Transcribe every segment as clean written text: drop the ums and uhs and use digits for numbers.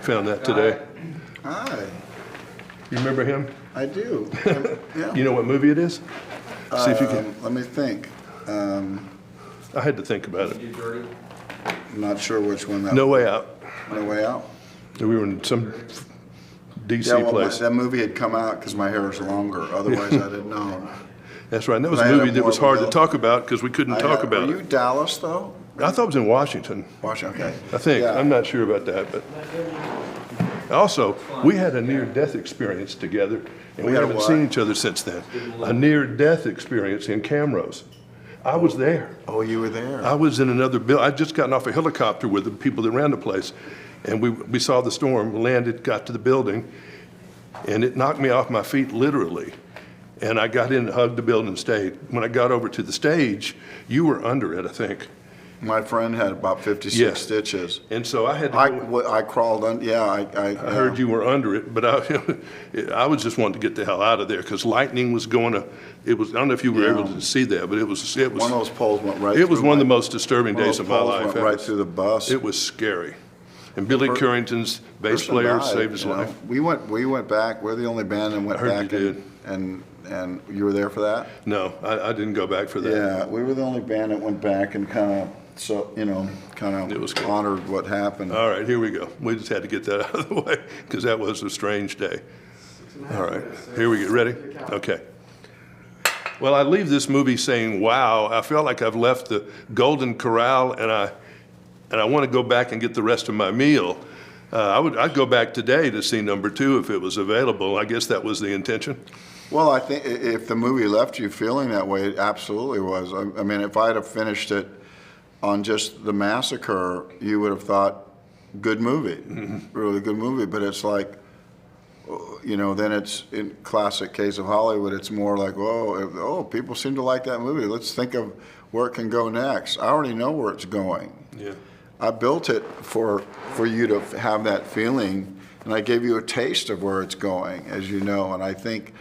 Found that today. Hi, You remember him? I do. Yeah. You know what movie it is? See if you can. Let me think. I had to think about it. I'm not sure which one that No Way Out. No Way Out? We were in some DC Yeah, well, place. that movie had come out because my hair is longer. Otherwise, I didn't know. That's right. And that was I a had movie a that was more hard to bill. talk about because we couldn't talk about Were you it. Dallas, though? I thought it was in Washington. Washington, okay. I think. Yeah. I'm not sure about that, but also we had a near-death experience together, and we had a haven't what? seen each other since then. A near-death experience in Camrose. I was there. Oh, you were there. I was in another building. I'd just gotten off a helicopter with the people that ran the place, and we saw the storm, landed, got to the building, and it knocked me off my feet literally. And I got in, hugged the building, and stayed. When I got over to the stage, you were under it, I think. My friend had about 56 Yes. stitches. And so I had to go. I crawled on, yeah, I heard you were under it, but I was just wanting to get the hell out of there because lightning was going to, it was, I don't know if you were Yeah. able to see that, but it was, One of those poles went right it was through one of the my- most disturbing one of days those of my poles life. went It right was- through the bus. It was scary. And Billy Currington's bass Person player died, saved his you know. life. We went back. We're the only band that went I heard back. you did. And you were there for that? No, I didn't go back for that. Yeah, we were the only band that went back and kind of, It was good. honored what happened. All right, here we go. We just had to get that out of the way because that was a strange day. All right, here we get ready? Okay. Well, I leave this movie saying, wow, I feel like I've left the Golden Corral and I want to go back and get the rest of my meal. I'd go back today to see number 2 if it was available. I guess that was the intention. Well, I think if the movie left you feeling that way, it absolutely was. I mean, if I'd have finished it on just the massacre, you would have thought, good movie, really good movie. But it's like, then it's in classic case of Hollywood, it's more like, oh, people seem to like that movie. Let's think of where it can go next. I already know where it's going. Yeah. I built it for you to have that feeling, and I gave you a taste of where it's going, as you know. And I think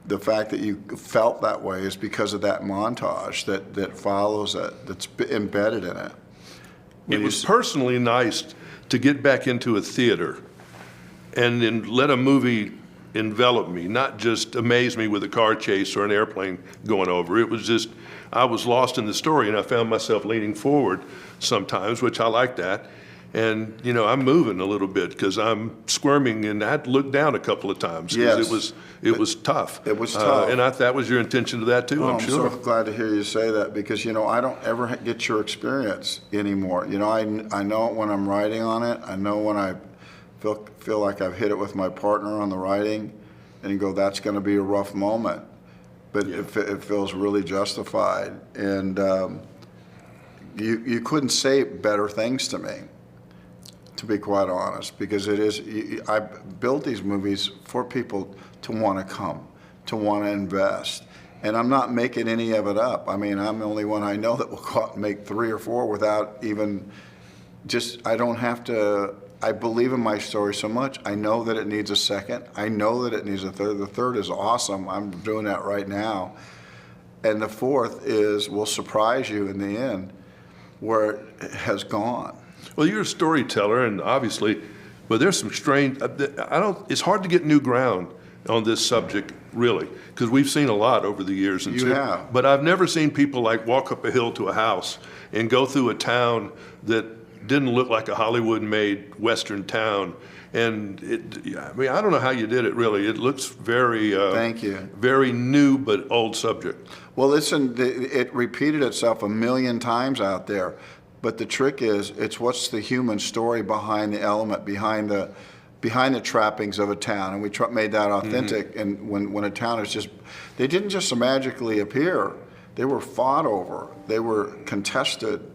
the fact that you felt that way is because of that montage that follows it, that's embedded in it. It was personally nice to get back into a theater and then let a movie envelop me, not just amaze me with a car chase or an airplane going over. It was just, I was lost in the story and I found myself leaning forward sometimes, which I like that. And, I'm moving a little bit because I'm squirming and I had to look down a couple of times because Yes. it was tough. It was tough. And that was your intention to that too, I'm sure. I'm so glad to hear you say that because, I don't ever get your experience anymore. I know it when I'm writing on it. I know when I feel like I've hit it with my partner on the writing and you go, that's going to be a rough moment. But it feels really justified. And you couldn't say better things to me, to be quite honest, because I built these movies for people to want to come, to want to invest. And I'm not making any of it up. I mean, I'm the only one I know that will go out and make 3 or 4 without even I don't have to, I believe in my story so much. I know that it needs a second. I know that it needs a third. The third is awesome. I'm doing that right now. And the fourth will surprise you in the end, where it has gone. Well, you're a storyteller, and obviously, but there's some strange. It's hard to get new ground on this subject, really, because we've seen a lot over the years. And You have. But I've never seen people like walk up a hill to a house and go through a town that didn't look like a Hollywood-made Western town. And I don't know how you did it. Really, it looks very. Thank you. Very new but old subject. Well, listen, it repeated itself a million times out there. But the trick is, it's what's the human story behind the element, behind the trappings of a town, and we made that authentic. And when a town is they didn't just magically appear; they were fought over, they were contested.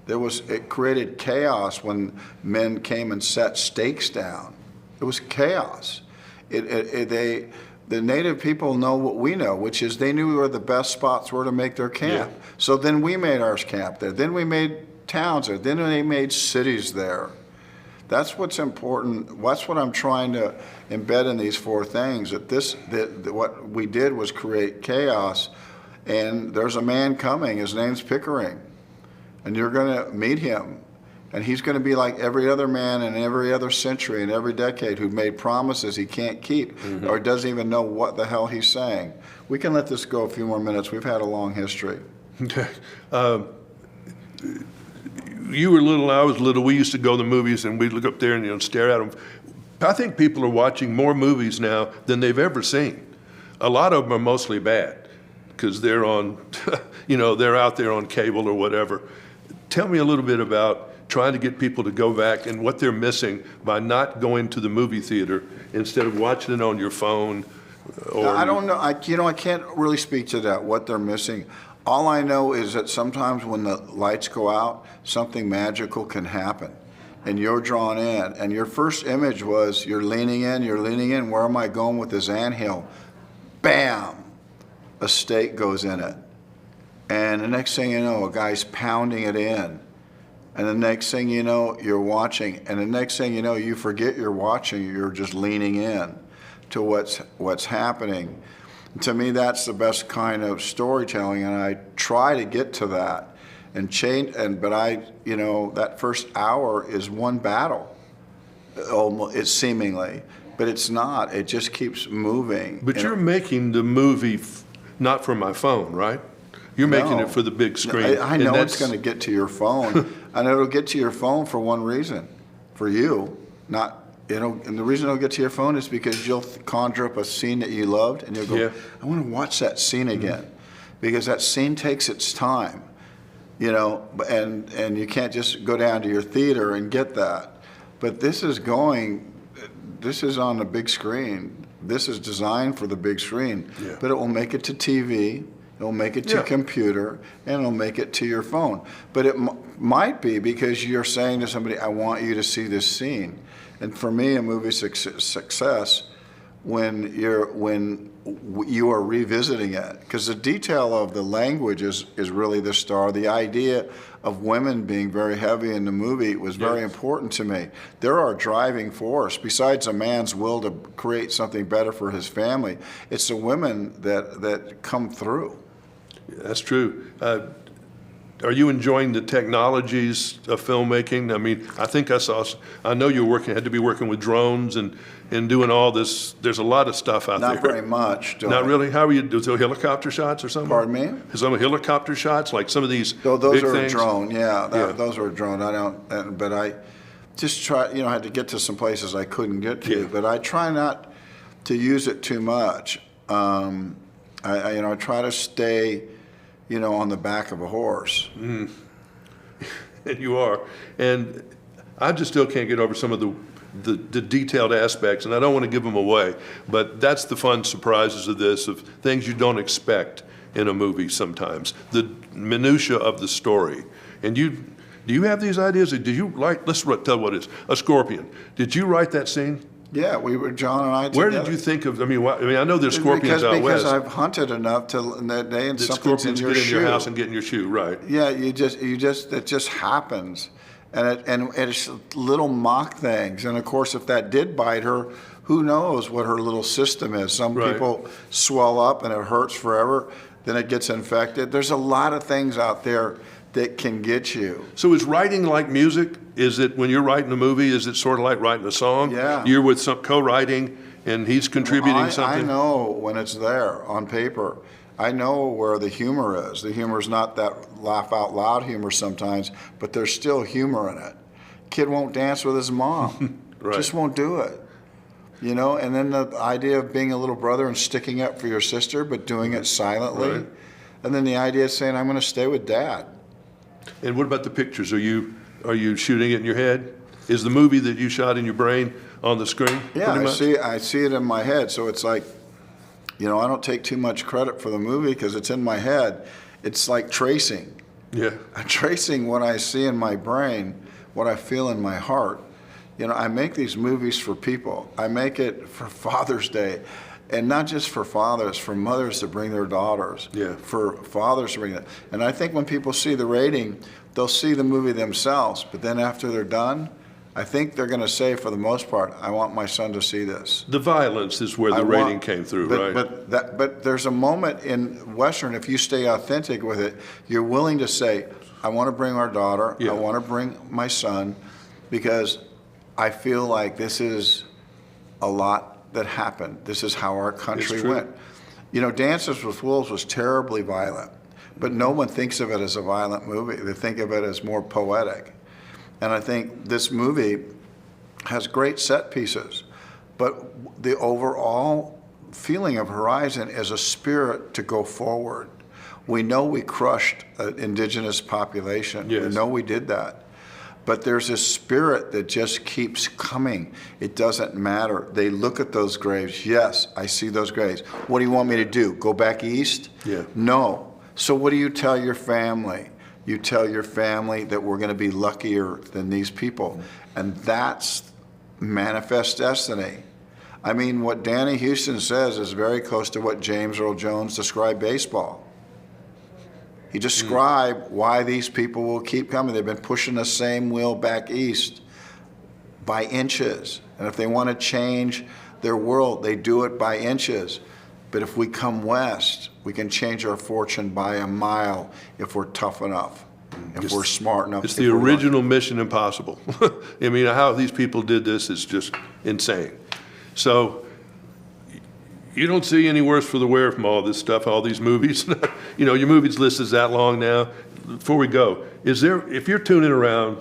It created chaos when men came and set stakes down. It was chaos. The native people know what we know, which is they knew where the best spots were to make their camp. Yeah. So then we made our camp there. Then we made towns there. Then they made cities there. That's what's important. That's what I'm trying to embed in these 4 things. That what we did was create chaos. And there's a man coming. His name's Pickering. And you're going to meet him. And he's going to be like every other man in every other century and every decade who made promises he can't keep or doesn't even know what the hell he's saying. We can let this go a few more minutes. We've had a long history. Okay. You were little, I was little. We used to go to the movies and we'd look up there and stare at them. I think people are watching more movies now than they've ever seen. A lot of them are mostly bad because they're on, they're out there on cable or whatever. Tell me a little bit about trying to get people to go back and what they're missing by not going to the movie theater instead of watching it on your phone. Or I don't know. I can't really speak to that, what they're missing. All I know is that sometimes when the lights go out, something magical can happen. And you're drawn in. And your first image was you're leaning in. Where am I going with this anthill? Bam! A stake goes in it. And the next thing you know, a guy's pounding it in. And the next thing you know, you're watching. And the next thing you know, you forget you're watching. You're just leaning in to what's happening. To me, that's the best kind of storytelling, and I try to get to that and change. But that first hour is one battle, almost, it's seemingly, but it's not. It just keeps moving. But you're making the movie not for my phone, right? You're making it for the big screen. I know it's going to get to your phone, and it'll get to your phone for one reason, for you, not. And the reason it'll get to your phone is because you'll conjure up a scene that you loved, and you'll go, I want to watch that scene again, because that scene takes its time, and you can't just go down to your theater and get that. But this is on the big screen. This is designed for the big screen, but it will make it to TV. It'll make it to computer, and it'll make it to your phone. But it might be because you're saying to somebody, I want you to see this scene. And for me, a movie success when you are revisiting it, because the detail of the language is really the star. The idea of women being very heavy in the movie was very important to me. They're our driving force. Besides a man's will to create something better for his family, it's the women that come through. That's true. Are you enjoying the technologies of filmmaking? I mean, I know you had to be working with drones and doing all this. There's a lot of stuff out there. Not very much. Not really? How are you doing? So helicopter shots or something? Pardon me? Some helicopter shots, like some of these those big are things? a drone, those are a drone. But I just try, I had to get to some places I couldn't get to, but I try not to use it too much. I try to stay, on the back of a horse. And you are. And I just still can't get over some of the detailed aspects, and I don't want to give them away, but that's the fun surprises of this, of things you don't expect in a movie sometimes. The minutia of the story. And do you have these ideas? Did you let's tell what it is. A scorpion. Did you write that scene? Yeah, John and I together. Where did you think of, I know there's scorpions out west. Because I've hunted enough that day and something's in your shoe. Scorpions get in your house and get in your shoe, right. Yeah, it just happens. And it's little mock things. And of course, if that did bite her, who knows what her little system is. Some people swell up and it hurts forever. Then it gets infected. There's a lot of things out there that can get you. So is writing like music? Is it, when you're writing a movie, is it sort of like writing a song? Yeah. You're with some co-writing and he's contributing something? I know when it's there on paper. I know where the humor is. The humor's not that laugh out loud humor sometimes, but there's still humor in it. Kid won't dance with his mom. Just won't do it. And then the idea of being a little brother and sticking up for your sister, but doing it silently. And then the idea of saying, I'm going to stay with Dad. And what about the pictures? Are you shooting it in your head? Is the movie that you shot in your brain on the screen? Yeah, I see it in my head. So it's like, I don't take too much credit for the movie because it's in my head. It's like tracing. Yeah. I'm tracing what I see in my brain, what I feel in my heart. I make these movies for people. I make it for Father's Day. And not just for fathers, for mothers to bring their daughters, for fathers to bring it. And I think when people see the rating, they'll see the movie themselves. But then after they're done, I think they're going to say, for the most part, I want my son to see this. The violence is where the rating came through, right? But there's a moment in Western, if you stay authentic with it, you're willing to say, I want to bring our daughter. Yeah. I want to bring my son, because I feel like this is a lot that happened. This is how our country It's true. went. You know, Dances with Wolves was terribly violent, but no one thinks of it as a violent movie. They think of it as more poetic. And I think this movie has great set pieces, but the overall feeling of Horizon is a spirit to go forward. We know we crushed an indigenous population. Yes. We know we did that. But there's this spirit that just keeps coming. It doesn't matter. They look at those graves. Yes, I see those graves. What do you want me to do? Go back east? Yeah. No. So what do you tell your family? You tell your family that we're going to be luckier than these people. And that's manifest destiny. I mean, what Danny Houston says is very close to what James Earl Jones described baseball. He described why these people will keep coming. They've been pushing the same wheel back east by inches. And if they want to change their world, they do it by inches. But if we come west, we can change our fortune by a mile if we're tough enough, if we're smart enough. It's if the we're lucky. original Mission Impossible. I mean, how these people did this is just insane. So you don't see any worse for the wear from all this stuff, all these movies. You know, your movies list is that long now. Before we go, if you're tuning around,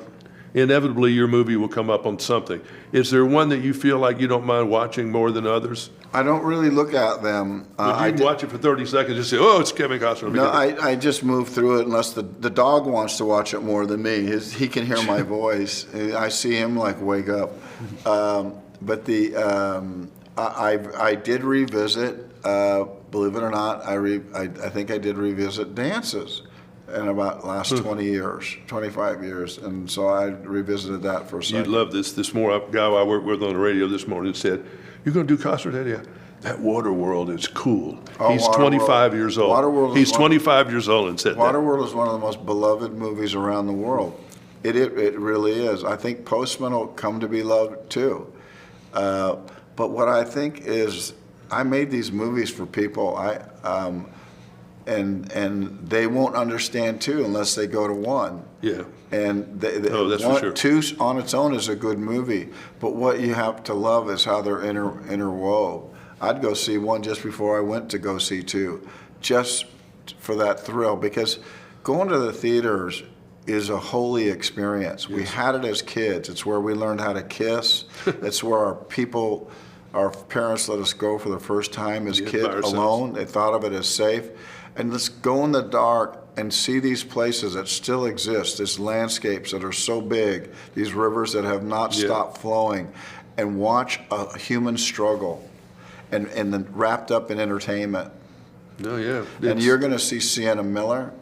inevitably your movie will come up on something. Is there one that you feel like you don't mind watching more than others? I don't really look at them. But you can watch it for 30 seconds and say, oh, it's Kevin Costner. No, I just move through it unless the dog wants to watch it more than me. He can hear my voice. I see him like wake up. But I did revisit, believe it or not, I think I did revisit Dances in about last 20 years, 25 years. And so I revisited that for a second. You'd love this. This guy I worked with on the radio this morning said, you're going to do Costner, Daddy? Yeah. That Waterworld is cool. Oh, He's Waterworld. 25 years old. Waterworld is He's one- 25 years old and said that. Waterworld is one of the most beloved movies around the world. It really is. I think Postman will come to be loved too. But what I think is, I made these movies for people, and they won't understand two unless they go to one. Yeah. And Oh, that's for sure. two on its own is a good movie, but what you have to love is how they're interwove. I'd go see one just before I went to go see two, just for that thrill, because going to the theaters is a holy experience. We had it as kids. It's where we learned how to kiss. It's where our parents let us go for the first time as Yeah, kids by ourselves. alone. They thought of it as safe. And let's go in the dark and see these places that still exist, these landscapes that are so big, these rivers that have not Yeah. stopped flowing, and watch a human struggle and then wrapped up in entertainment. No, yeah. And you're going to see Sienna Miller,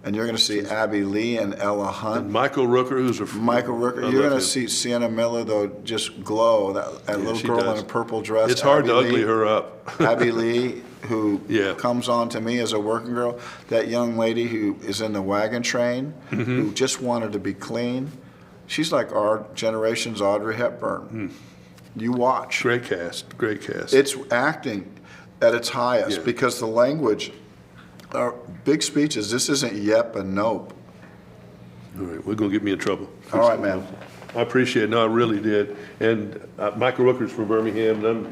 and you're going to see Abby Lee and Ella Hunt. And Michael Rooker, who's a Michael Rooker. I You're love going him. to see Sienna Miller, though, just glow. That Yeah, little she girl does. in a purple dress. It's hard Abby to ugly Lee. her up. Abby Lee, who Yeah. comes on to me as a working girl. That young lady who is in the wagon train, who just wanted to be clean. She's like our generation's Audrey Hepburn. You watch. Great cast. Great cast. It's acting at its highest, Yeah. because the language are big speeches. This isn't yep and nope. All right, we're going to get me in trouble. All right, man. I appreciate it. No, I really did. And Michael Rooker's from Birmingham, and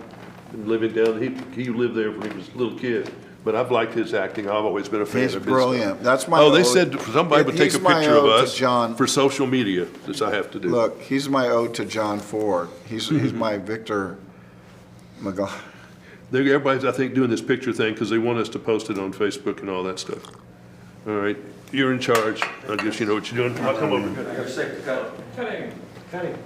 I'm living down, he lived there when he was a little kid. But I've liked his acting. I've always been a fan He's of his. brilliant. That's my Oh, they ode- said somebody would take he's a my picture of ode to us John. for social media, this I have to do. Look, he's my ode to John Ford. He's my Victor McGowan. Everybody's, I think, doing this picture thing because they want us to post it on Facebook and all that stuff. All right, you're in charge. I guess you know what you're doing. I'll come over. You're safe to cut. Cutting.